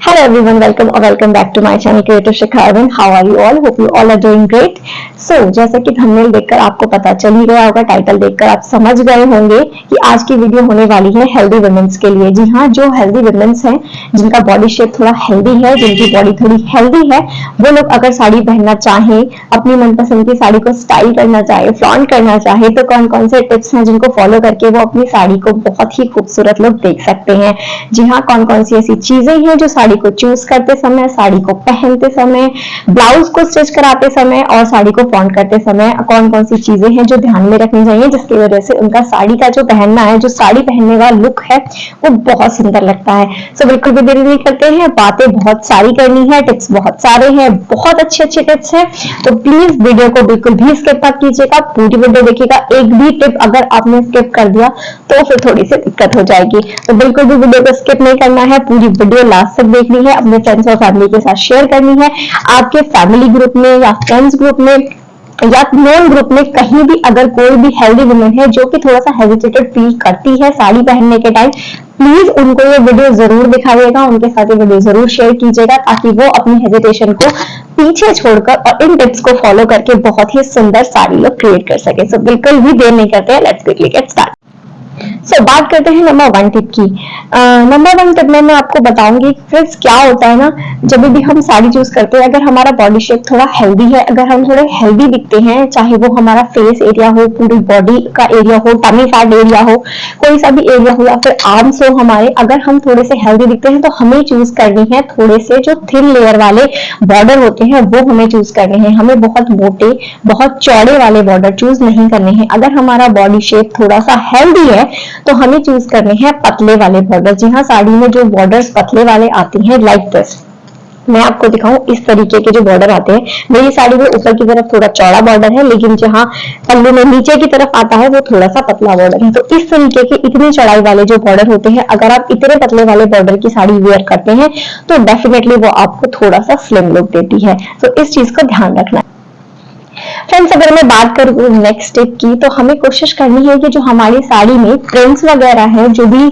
Hello everyone, welcome or welcome back to my channel Creative Shikha Arvind. How are you all? Hope you all are doing great. So जैसा कि thumbnail देखकर आपको पता चल ही गया होगा, टाइटल देखकर आप समझ गए होंगे कि आज की वीडियो होने वाली है हेल्दी वुमेन्स के लिए। जी हाँ, जो हेल्दी वुमेन्स हैं, जिनका बॉडी शेप थोड़ा हेल्दी है, जिनकी बॉडी थोड़ी हेल्दी है, वो लोग अगर साड़ी पहनना चाहें, अपनी मनपसंद की साड़ी को स्टाइल करना चाहे, फ्लॉन्ट करना चाहे, तो कौन कौन से टिप्स हैं जिनको फॉलो करके वो अपनी साड़ी को बहुत ही खूबसूरत लुक देख सकते हैं। जी हाँ, कौन कौन सी ऐसी चीजें हैं जो साड़ी को चूज करते समय, साड़ी को पहनते समय, ब्लाउज को स्टिच कराते समय और साड़ी को फ्लॉन्ट करते समय कौन कौन सी चीजें हैं जो ध्यान में रखनी चाहिए, जिसकी वजह से उनका साड़ी का जो पहनना है, जो साड़ी पहनने का लुक है, वो बहुत सुंदर लगता है। सो बिल्कुल भी देरी नहीं करते हैं, बातें बहुत सारी करनी है, टिप्स बहुत सारे हैं, बहुत अच्छे अच्छे टिप्स हैं। तो प्लीज वीडियो को बिल्कुल भी स्किप मत कीजिएगा, पूरी वीडियो देखिएगा। एक भी टिप अगर आपने स्किप कर दिया तो फिर थोड़ी सी दिक्कत हो जाएगी। तो बिल्कुल भी वीडियो को स्किप नहीं करना है, पूरी वीडियो लास्ट तक देखनी है, अपने फ्रेंड्स और फैमिली के साथ शेयर करनी है। आपके फैमिली ग्रुप में या फ्रेंड्स ग्रुप में या नॉन ग्रुप में कहीं भी अगर कोई भी हेल्दी वुमेन है जो कि थोड़ा सा हेजिटेटेड फील करती है साड़ी पहनने के टाइम, प्लीज उनको ये वीडियो जरूर दिखाइएगा, उनके साथ ये वीडियो जरूर शेयर कीजिएगा, ताकि वो अपनी हेजिटेशन को पीछे छोड़कर और इन टिप्स को फॉलो करके बहुत ही सुंदर साड़ी लुक क्रिएट कर सके। सो बिल्कुल भी देर नहीं करते हैं, लेट्स क्विकली गेट स्टार्ट। बात करते हैं नंबर 1 टिप की। नंबर 1 टिप में मैं आपको बताऊंगी फ्रेंड्स, क्या होता है ना, जब भी हम साड़ी चूज करते हैं, अगर हमारा बॉडी शेप थोड़ा हेल्दी है, अगर हम थोड़े हेल्दी दिखते हैं, चाहे वो हमारा फेस एरिया हो, पूरी बॉडी का एरिया हो, टमी फैट एरिया हो, कोई सा भी एरिया हो, या फिर आर्म्स हो हमारे, अगर हम थोड़े से हेल्दी दिखते हैं तो हमें चूज करनी है थोड़े से जो थिन लेयर वाले बॉर्डर होते हैं, वो हमें चूज करने हैं। हमें बहुत मोटे, बहुत चौड़े वाले बॉर्डर चूज नहीं करने हैं। अगर हमारा बॉडी शेप थोड़ा सा हेल्दी है तो हमें चूज करने हैं पतले वाले बॉर्डर। जी हाँ, साड़ी में जो बॉर्डर्स पतले वाले आते हैं, लाइक दिस, मैं आपको दिखाऊं, इस तरीके के जो बॉर्डर आते हैं। मेरी साड़ी में ऊपर की तरफ थोड़ा चौड़ा बॉर्डर है, लेकिन जहां पल्लू में नीचे की तरफ आता है वो थोड़ा सा पतला बॉर्डर है। तो इस तरीके के इतनी चौड़ाई वाले जो बॉर्डर होते हैं, अगर आप इतने पतले वाले बॉर्डर की साड़ी वेयर करते हैं तो डेफिनेटली वो आपको थोड़ा सा स्लिम लुक देती है। तो इस चीज को ध्यान रखना है। फ्रेंड्स, अगर मैं बात करूँ नेक्स्ट स्टेप की, तो हमें कोशिश करनी है कि जो हमारी साड़ी में प्रिंट्स वगैरह है, जो भी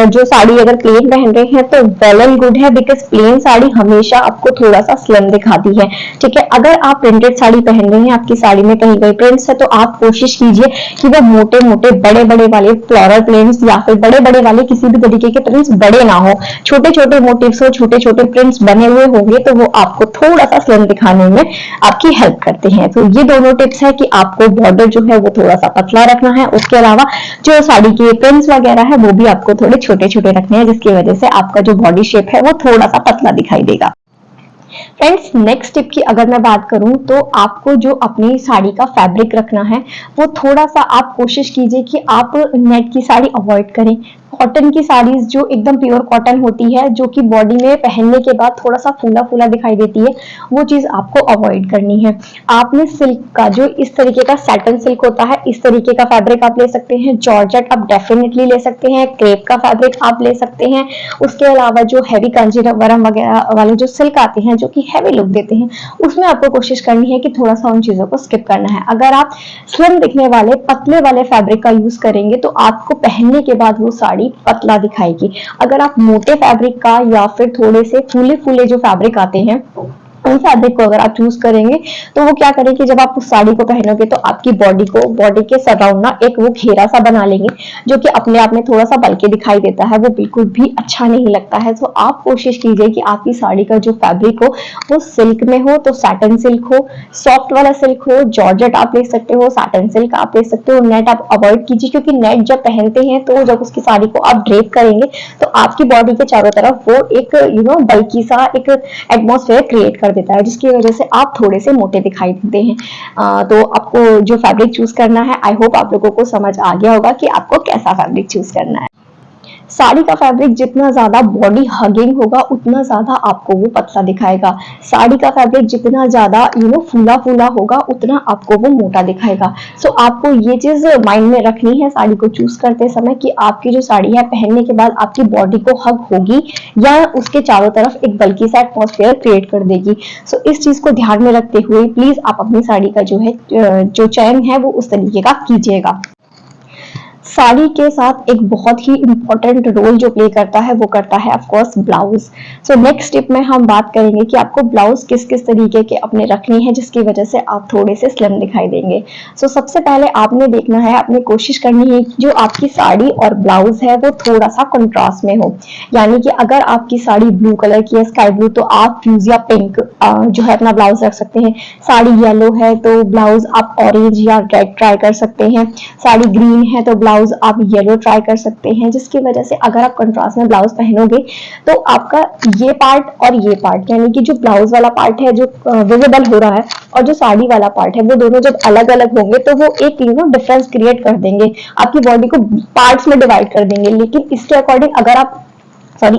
जो साड़ी अगर प्लेन पहन रहे हैं तो वेल एंड गुड है, बिकॉज प्लेन साड़ी हमेशा आपको थोड़ा सा स्लिम दिखाती है। ठीक है, अगर आप प्रिंटेड साड़ी पहन रहे हैं, आपकी साड़ी में कहीं कहीं प्रिंट्स है, तो आप कोशिश कीजिए कि वो मोटे मोटे बड़े बड़े वाले फ्लोरल प्रिंट्स या फिर बड़े बड़े वाले किसी भी तरीके के प्रिंट्स बड़े ना हो, छोटे छोटे मोटिव्स हो, छोटे छोटे प्रिंट्स बने हुए होंगे, तो वो आपको थोड़ा सा स्लिम दिखाने में आपकी हेल्प करते हैं। तो ये दोनों टिप्स है कि आपको बॉर्डर जो है वो थोड़ा सा पतला रखना है, उसके अलावा जो साड़ी के पिन्स वगैरह है वो भी आपको थोड़े छोटे छोटे रखने हैं, जिसकी वजह से आपका जो बॉडी शेप है वो थोड़ा सा पतला दिखाई देगा। फ्रेंड्स, नेक्स्ट टिप की अगर मैं बात करूं, तो आपको जो अपनी साड़ी का फैब्रिक रखना है वो थोड़ा सा आप कोशिश कीजिए कि आप नेट की साड़ी अवॉइड करें। कॉटन की साड़ीज जो एकदम प्योर कॉटन होती है, जो कि बॉडी में पहनने के बाद थोड़ा सा फूला फूला दिखाई देती है, वो चीज आपको अवॉइड करनी है। आपने सिल्क का जो इस तरीके का सैटन सिल्क होता है, इस तरीके का फैब्रिक आप ले सकते हैं। जॉर्जेट आप डेफिनेटली ले सकते हैं, क्रेप का फैब्रिक आप ले सकते हैं। उसके अलावा जो हैवी कांजीवरम वगैरह वाले जो सिल्क आते हैं जो कि हैवी लुक देते हैं, उसमें आपको कोशिश करनी है कि थोड़ा सा उन चीजों को स्किप करना है। अगर आप स्लिम दिखने वाले पतले वाले फैब्रिक का यूज करेंगे तो आपको पहनने के बाद वो साड़ी पतला दिखाएगी। अगर आप मोटे फैब्रिक का या फिर थोड़े से फूले फूले जो फैब्रिक आते हैं, उन फैब्रिक को अगर आप चूज करेंगे तो वो क्या करेंगे, जब आप उस साड़ी को पहनोगे तो आपकी बॉडी को, बॉडी के सराउंड ना एक वो घेरा सा बना लेंगे, जो कि अपने आप में थोड़ा सा बल्कि दिखाई देता है, वो बिल्कुल भी अच्छा नहीं लगता है। तो आप कोशिश कीजिए कि आपकी साड़ी का जो फैब्रिक हो वो सिल्क में हो, तो सैटन सिल्क हो, सॉफ्ट वाला सिल्क हो, जॉर्जेट आप ले सकते हो, सैटन सिल्क आप ले सकते हो। नेट आप अवॉइड कीजिए, क्योंकि नेट जब पहनते हैं तो जब उसकी साड़ी को आप ड्रेप करेंगे तो आपकी बॉडी के चारों तरफ वो एक बल्कि सा एक एटमॉस्फेयर क्रिएट कर देता है, जिसकी वजह से आप थोड़े से मोटे दिखाई देते हैं। तो आपको जो फैब्रिक चूज करना है, आई होप आप लोगों को समझ आ गया होगा कि आपको कैसा फैब्रिक चूज करना है। साड़ी का फैब्रिक जितना ज्यादा बॉडी हगिंग होगा उतना ज्यादा आपको वो पतला दिखाएगा। साड़ी का फैब्रिक जितना ज्यादा फूला फूला होगा उतना आपको वो मोटा दिखाएगा। सो आपको ये चीज माइंड में रखनी है साड़ी को चूज करते समय कि आपकी जो साड़ी है पहनने के बाद आपकी बॉडी को हग होगी या उसके चारों तरफ एक बल्कि सा एटमॉस्फेयर क्रिएट कर देगी। सो इस चीज को ध्यान में रखते हुए प्लीज आप अपनी साड़ी का जो है जो चयन है वो उस तरीके का कीजिएगा। साड़ी के साथ एक बहुत ही इंपॉर्टेंट रोल जो प्ले करता है वो करता है of course blouse. So next tip में हम बात करेंगे कि आपको ब्लाउज किस किस तरीके के अपने रखने हैं जिसकी वजह से आप थोड़े से स्लिम दिखाई देंगे। सो सबसे पहले आपने देखना है, आपने कोशिश करनी है कि जो आपकी साड़ी और ब्लाउज है वो थोड़ा सा कंट्रास्ट में हो। यानी कि अगर आपकी साड़ी ब्लू कलर की है, स्काई ब्लू, तो आप फ्यूज या पिंक जो है अपना ब्लाउज रख सकते हैं। साड़ी येलो है तो ब्लाउज आप ऑरेंज या रेड ट्राई कर सकते हैं। साड़ी ग्रीन है तो ब्लाउज आप येलो ट्राई कर सकते हैं, जिसकी वजह से अगर आप कंट्रास्ट में ब्लाउज पहनोगे तो आपका ये पार्ट और ये पार्ट, यानी कि जो ब्लाउज वाला पार्ट है जो विजिबल हो रहा है और जो साड़ी वाला पार्ट है, वो दोनों जब अलग अलग होंगे तो वो एक डिफरेंस क्रिएट कर देंगे, आपकी बॉडी को पार्ट्स में डिवाइड कर देंगे। लेकिन इसके अकॉर्डिंग अगर आप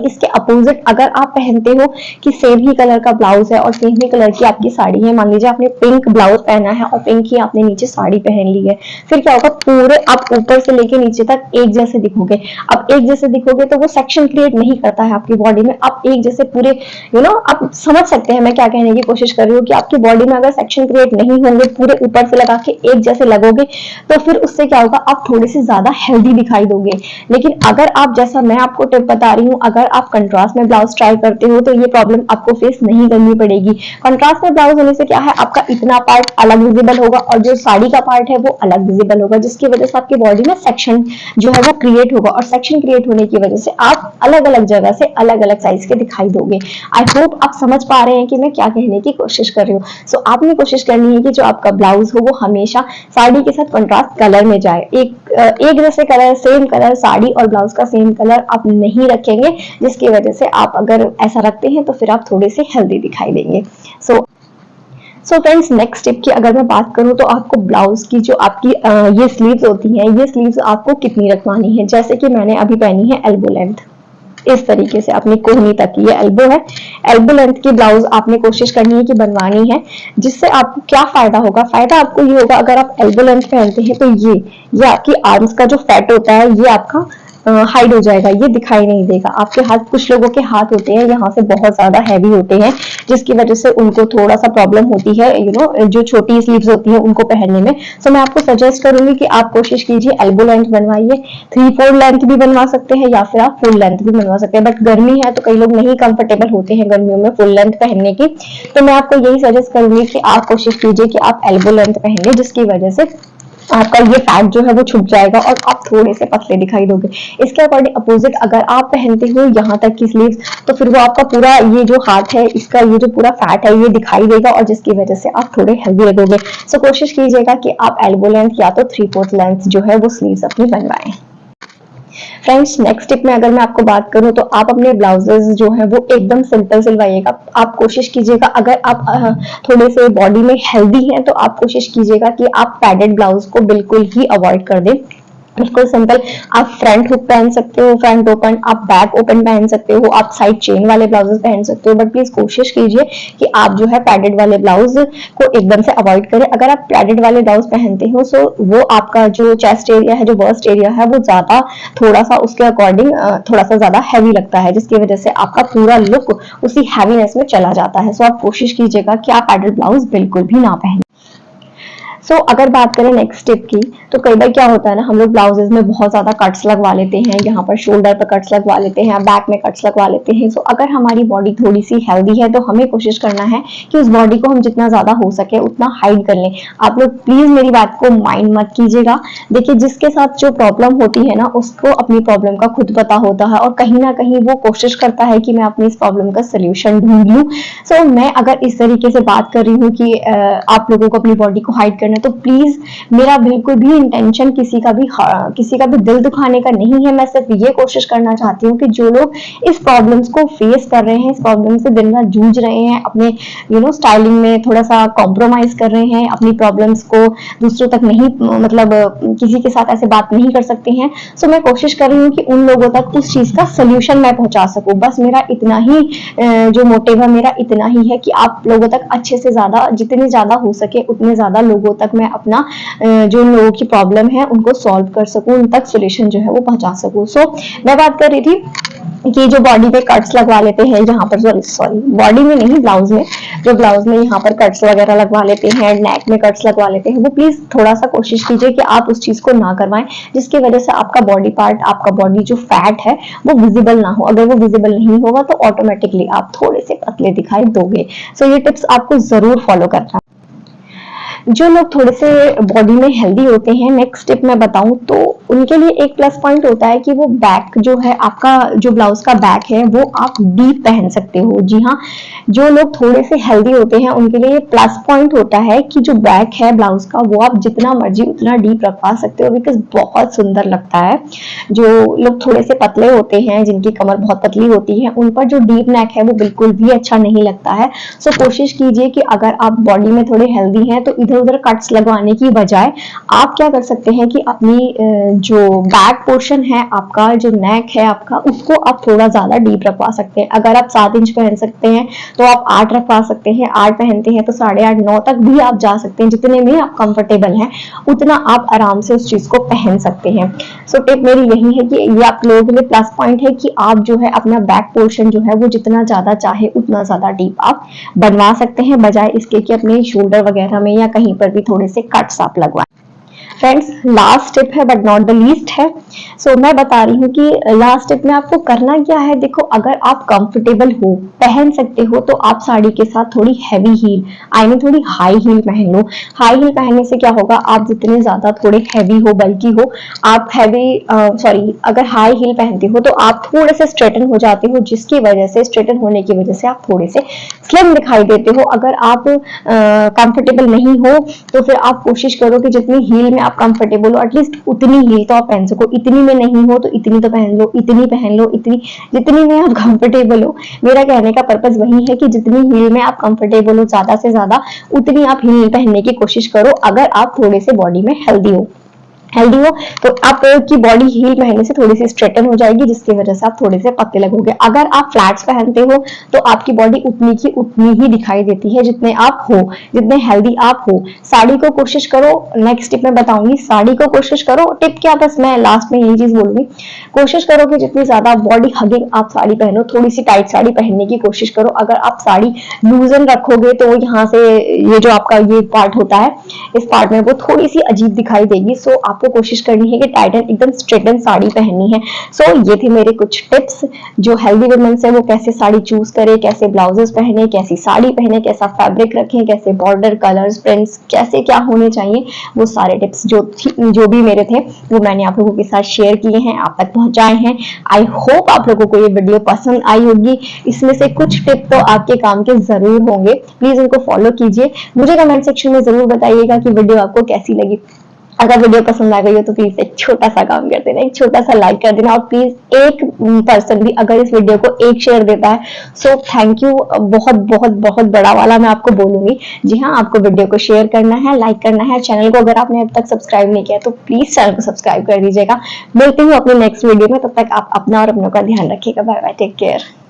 इसके अपोजिट अगर आप पहनते हो कि सेम ही कलर का ब्लाउज है और सेम ही कलर की आपकी साड़ी है, मान लीजिए आपने पिंक ब्लाउज पहना है और पिंक ही आपने नीचे साड़ी पहन ली है, फिर क्या होगा, पूरे आप ऊपर से लेके नीचे तक एक जैसे दिखोगे। अब एक जैसे दिखोगे तो वो सेक्शन क्रिएट नहीं करता है आपकी बॉडी में। आप एक जैसे पूरे आप समझ सकते हैं मैं क्या कहने की कोशिश कर रही हूँ कि आपकी बॉडी में अगर सेक्शन क्रिएट नहीं होंगे, पूरे ऊपर से लगा के एक जैसे लगोगे, तो फिर उससे क्या होगा, आप थोड़े से ज्यादा हेल्दी दिखाई दोगे। लेकिन अगर आप, जैसा मैं आपको टिप बता रही हूँ, अगर आप कंट्रास्ट में ब्लाउज ट्राई करते हो तो ये प्रॉब्लम आपको फेस नहीं करनी पड़ेगी। कंट्रास्ट में ब्लाउज होने से क्या है, आपका इतना पार्ट अलग विजिबल होगा और जो साड़ी का पार्ट है वो अलग विजिबल होगा, जिसकी वजह से आपकी बॉडी में सेक्शन जो है वो क्रिएट होगा और सेक्शन क्रिएट होने की वजह से आप अलग अलग जगह से अलग अलग साइज के दिखाई दोगे। आई होप आप समझ पा रहे हैं कि मैं क्या कहने की कोशिश कर रही हूँ। सो आपने कोशिश करनी है कि जो आपका ब्लाउज हो वो हमेशा साड़ी के साथ कंट्रास्ट कलर में जाए। एक जैसे कलर, सेम कलर, साड़ी और ब्लाउज का सेम कलर आप नहीं रखेंगे, जिसकी वजह से आप अगर ऐसा रखते हैं तो फिर आप थोड़े से हेल्दी दिखाई देंगे। सो फ्रेंड्स, नेक्स्ट टिप की अगर मैं बात करूं तो आपको ब्लाउज की जो आपकी ये स्लीव्स होती हैं, ये स्लीव्स आपको कितनी रखवानी है। जैसे कि मैंने अभी पहनी है एल्बो लेंथ, इस तरीके से अपनी कोहनी तक, ये एल्बो है। एल्बो लेंथ की ब्लाउज आपने कोशिश करनी है कि बनवानी है, जिससे आपको क्या फायदा होगा। फायदा आपको ये होगा, अगर आप एल्बो लेंथ पहनते हैं तो ये आपकी आर्म्स का जो फैट होता है ये आपका हाइड हो जाएगा, ये दिखाई नहीं देगा। आपके हाथ, कुछ लोगों के हाथ होते हैं यहाँ से बहुत ज्यादा हैवी होते हैं, जिसकी वजह से उनको थोड़ा सा प्रॉब्लम होती है जो छोटी स्लीव्स होती है उनको पहनने में। सो मैं आपको सजेस्ट करूंगी कि आप कोशिश कीजिए एल्बो लेंथ बनवाइए। 3/4 लेंथ भी बनवा सकते हैं या फिर आप फुल लेंथ भी बनवा सकते हैं, बट गर्मी है तो कई लोग नहीं कंफर्टेबल होते हैं गर्मियों में फुल लेंथ पहनने की, तो मैं आपको यही सजेस्ट करूंगी कि आप कोशिश कीजिए कि आप एल्बो लेंथ पहने, जिसकी वजह से आपका ये फैट जो है वो छुप जाएगा और आप थोड़े से पतले दिखाई दोगे। इसके अकॉर्डिंग अपोजिट अगर आप पहनते हो यहाँ तक की स्लीव्स, तो फिर वो आपका पूरा ये जो हाथ है, इसका ये जो पूरा फैट है ये दिखाई देगा और जिसकी वजह से आप थोड़े हेल्दी लगोगे। सो कोशिश कीजिएगा कि आप एल्बो लेंथ या तो 3/4 लेंथ जो है वो स्लीव्स अपनी बनवाएं। फ्रेंड्स, नेक्स्ट टिप में अगर मैं आपको बात करूं तो आप अपने ब्लाउजेस जो है वो एकदम सिंपल सिलवाइएगा। आप कोशिश कीजिएगा, अगर आप थोड़े से बॉडी में हेल्दी हैं तो आप कोशिश कीजिएगा कि आप पैडेड ब्लाउज को बिल्कुल ही अवॉइड कर दें। बिल्कुल सिंपल, आप फ्रंट हुक पहन सकते हो, फ्रंट ओपन, आप बैक ओपन पहन सकते हो, आप साइड चेन वाले ब्लाउजेस पहन सकते हो, बट प्लीज कोशिश कीजिए कि आप जो है पैडेड वाले ब्लाउज को एकदम से अवॉइड करें। अगर आप पैडेड वाले ब्लाउज पहनते हो सो वो आपका जो चेस्ट एरिया है, जो बस्ट एरिया है, वो ज्यादा थोड़ा सा उसके अकॉर्डिंग थोड़ा सा ज्यादा हैवी लगता है, जिसकी वजह से आपका पूरा लुक उसी हैवीनेस में चला जाता है। सो आप कोशिश कीजिएगा कि आप पैडेड ब्लाउज बिल्कुल भी ना पहने। अगर बात करें नेक्स्ट टिप की, तो कई बार क्या होता है ना, हम लोग ब्लाउजेज में बहुत ज्यादा कट्स लगवा लेते हैं, यहाँ पर शोल्डर पर कट्स लगवा लेते हैं, बैक में कट्स लगवा लेते हैं। अगर हमारी बॉडी थोड़ी सी हेल्दी है तो हमें कोशिश करना है कि उस बॉडी को हम जितना ज्यादा हो सके उतना हाइड कर लें। आप लोग प्लीज मेरी बात को माइंड मत कीजिएगा। देखिए, जिसके साथ जो प्रॉब्लम होती है ना, उसको अपनी प्रॉब्लम का खुद पता होता है और कहीं ना कहीं वो कोशिश करता है कि मैं अपनी इस प्रॉब्लम का सोल्यूशन ढूंढ लूं। मैं अगर इस तरीके से बात कर रही हूँ कि आप लोगों को अपनी बॉडी को हाइड करना, तो प्लीज मेरा बिल्कुल भी इंटेंशन किसी का भी दिल दुखाने का नहीं है। मैं सिर्फ ये कोशिश करना चाहती हूँ कि जो लोग इस प्रॉब्लम्स को फेस कर रहे हैं, इस प्रॉब्लम से दिन रात जूझ रहे हैं, अपने स्टाइलिंग में थोड़ा सा कॉम्प्रोमाइज कर रहे हैं, अपनी प्रॉब्लम्स को दूसरों तक नहीं, मतलब किसी के साथ ऐसे बात नहीं कर सकते हैं। मैं कोशिश कर रही हूँ कि उन लोगों तक उस चीज का सोल्यूशन मैं पहुंचा सकूं। बस मेरा इतना ही जो मोटिव है, मेरा इतना ही है कि आप लोगों तक अच्छे से ज्यादा, जितने ज्यादा हो सके उतने ज्यादा लोगों तक मैं अपना जो लोगों की प्रॉब्लम है उनको सॉल्व कर सकूं, उन तक सोल्यूशन जो है वो पहुंचा सकूं। मैं बात कर रही थी कि जो बॉडी पे कट्स लगवा लेते हैं, जहां पर सॉरी बॉडी में नहीं, ब्लाउज में, जो ब्लाउज में यहाँ पर कट्स वगैरह लगवा लेते हैं, नेक में कट्स लगवा लेते हैं, वो प्लीज थोड़ा सा कोशिश कीजिए कि आप उस चीज को ना करवाएं जिसकी वजह से आपका बॉडी पार्ट, आपका बॉडी जो फैट है वो विजिबल ना हो। अगर वो विजिबल नहीं होगा तो ऑटोमेटिकली आप थोड़े से पतले दिखाई दोगे। सो ये टिप्स आपको जरूर फॉलो करना। जो लोग थोड़े से बॉडी में हेल्दी होते हैं, नेक्स्ट टिप मैं बताऊं तो उनके लिए एक प्लस पॉइंट होता है कि वो बैक जो है, आपका जो ब्लाउज का बैक है वो आप डीप पहन सकते हो। जी हाँ, जो लोग थोड़े से हेल्दी होते हैं उनके लिए प्लस पॉइंट होता है कि जो बैक है ब्लाउज का वो आप जितना मर्जी उतना डीप रखवा सकते हो, बिकॉज बहुत सुंदर लगता है। जो लोग थोड़े से पतले होते हैं, जिनकी कमर बहुत पतली होती है, उन पर जो डीप नेक है वो बिल्कुल भी अच्छा नहीं लगता है। सो कोशिश कीजिए कि अगर आप बॉडी में थोड़े हेल्दी हैं तो इधर उधर कट्स लगवाने की बजाय आप क्या कर सकते हैं कि अपनी जो बैक पोर्शन है आपका, जो नेक है आपका, उसको आप थोड़ा ज्यादा डीप रखवा सकते हैं। अगर आप 7 इंच पहन सकते हैं तो आप 8 रखवा सकते हैं, 8 पहनते हैं तो 8.5 9 तक भी आप जा सकते हैं। जितने में आप कंफर्टेबल हैं उतना आप आराम से उस चीज को पहन सकते हैं। सो टिप मेरी यही है कि ये आप लोगों के लिए प्लस पॉइंट है कि आप जो है अपना बैक पोर्शन जो है वो जितना ज्यादा चाहे उतना ज्यादा डीप आप बनवा सकते हैं, बजाय इसके कि अपने शोल्डर वगैरह में या कहीं पर भी थोड़े से कट्स आप लगवाएं। फ्रेंड्स, लास्ट टिप है बट नॉट द लीस्ट है। सो मैं बता रही हूँ कि लास्ट टिप में आपको करना क्या है। देखो, अगर आप कंफर्टेबल हो, पहन सकते हो, तो आप साड़ी के साथ थोड़ी हैवी हील, आई मीन थोड़ी हाई हील पहन लो। हाई हील पहनने से क्या होगा, आप जितने ज्यादा थोड़े हैवी हो, बल्कि हो, आप अगर हाई हील पहनते हो तो आप थोड़े से स्ट्रेटन हो जाते हो, जिसकी वजह से, स्ट्रेटन होने की वजह से आप थोड़े से स्लिम दिखाई देते हो। अगर आप कंफर्टेबल नहीं हो तो फिर आप कोशिश करो कि जितनी हील में आप कंफर्टेबल हो, एटलीस्ट उतनी हील तो आप पहन सको। इतनी में नहीं हो तो इतनी तो पहन लो, इतनी पहन लो, इतनी, जितनी में आप कंफर्टेबल हो। मेरा कहने का पर्पस वही है कि जितनी हील में आप कंफर्टेबल हो, ज्यादा से ज्यादा उतनी आप हील पहनने की कोशिश करो, अगर आप थोड़े से बॉडी में हेल्दी हो तो आपकी बॉडी हील पहनने से थोड़ी सी स्ट्रेटन हो जाएगी, जिसकी वजह से आप थोड़े से पतले लगोगे। अगर आप फ्लैट्स पहनते हो तो आपकी बॉडी उतनी की उतनी ही दिखाई देती है जितने आप हो, जितने हेल्दी आप हो। साड़ी को कोशिश करो, नेक्स्ट टिप में बताऊंगी, साड़ी को कोशिश करो, टिप क्या, बस मैं लास्ट में यही चीज बोलूंगी, कोशिश करो कि जितनी ज्यादा बॉडी हगिंग आप साड़ी पहनो, थोड़ी सी टाइट साड़ी पहनने की कोशिश करो। अगर आप साड़ी लूजन रखोगे तो यहाँ से ये जो आपका ये पार्ट होता है, इस पार्ट में वो थोड़ी सी अजीब दिखाई देगी। सो आपको कोशिश करनी है कि टाइटन, एकदम स्ट्रेटन साड़ी पहननी है। सो ये थी मेरे कुछ टिप्स, जो हेल्दी वुमेन्स है वो कैसे साड़ी चूज करे, कैसे ब्लाउजेस पहने, कैसी साड़ी पहने, कैसा फैब्रिक रखें, कैसे बॉर्डर, कलर्स, प्रिंट्स कैसे क्या होने चाहिए, वो सारे टिप्स जो भी मेरे थे वो मैंने आप लोगों के साथ शेयर किए हैं, आप तक पहुंचाए हैं। आई होप आप लोगों को ये वीडियो पसंद आई होगी। इसमें से कुछ टिप तो आपके काम के जरूर होंगे, प्लीज उनको फॉलो कीजिए। मुझे कमेंट सेक्शन में जरूर बताइएगा कि वीडियो आपको कैसी लगी। अगर वीडियो पसंद आ गई हो तो प्लीज एक छोटा सा काम कर देना, एक छोटा सा लाइक कर देना, और प्लीज एक पर्सन भी अगर इस वीडियो को एक शेयर देता है, सो थैंक यू, बहुत बहुत बहुत बड़ा वाला मैं आपको बोलूंगी। जी हाँ, आपको वीडियो को शेयर करना है, लाइक करना है। चैनल को अगर आपने अब तक सब्सक्राइब नहीं किया तो प्लीज चैनल को सब्सक्राइब कर दीजिएगा। मिलते हैं अपने नेक्स्ट वीडियो में, तब तक आप अपना और अपनों का ध्यान रखिएगा। Bye bye, take care.